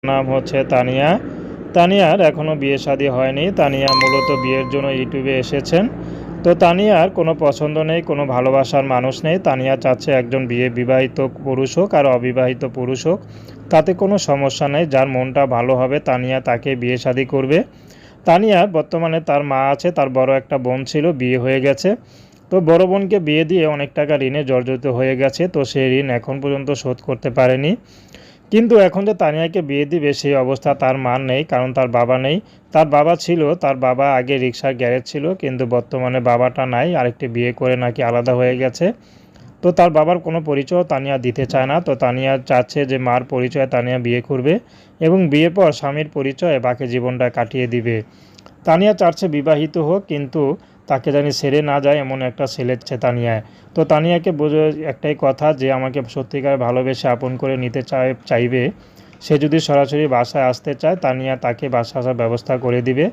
নাম হচ্ছে তানিয়া। তানিয়ার এখনও বিয়ে শাদী হয়নি। তানিয়া মূলত বিয়ের জন্য ইউটিউবে এসেছেন। তো তানিয়ার কোনো পছন্দ নেই, কোনো ভালোবাসার মানুষ নেই। তানিয়া চাচ্ছে একজন বিবাহিত পুরুষ হোক আর অবিবাহিত পুরুষ হোক, তাতে কোনো সমস্যা নেই। যার মনটা ভালো হবে তানিয়া তাকে বিয়ে শাদী করবে। তানিয়ার বর্তমানে তার মা আছে, তার বড় একটা বোন ছিল, বিয়ে হয়ে গেছে। তো বড় বোনকে বিয়ে দিয়ে অনেক টাকা ঋণে জর্জরিত হয়ে গেছে। তো সেই ঋণ এখন পর্যন্ত শোধ করতে পারেনি। কিন্তু এখন যে তানিয়াকে বিয়ে দিবে সেই অবস্থা তার মার নেই, কারণ তার বাবা নেই। তার বাবা ছিল, তার বাবা আগে রিক্সার গ্যারেজ ছিল, কিন্তু বর্তমানে বাবাটা নাই, আরেকটি বিয়ে করে নাকি আলাদা হয়ে গেছে। তো তার বাবার কোনো পরিচয় তানিয়া দিতে চায় না। তো তানিয়া চাচ্ছে যে মার পরিচয়ে তানিয়া বিয়ে করবে এবং বিয়ের পর স্বামীর পরিচয়ে বাকি জীবনটা কাটিয়ে দিবে। তানিয়া চাচ্ছে বিবাহিত হোক, কিন্তু তাকে জানি ছেড়ে না যায় এমন একটা ছেলে তানিয়ায়। তো তানিয়াকে বোঝো একটাই কথা, যে আমাকে সত্যিকার ভালোবেসে আপন করে নিতে চাইবে, সে যদি সরাসরি বাসায় আসতে চায় তানিয়া তাকে বাসা আসার ব্যবস্থা করে দিবে।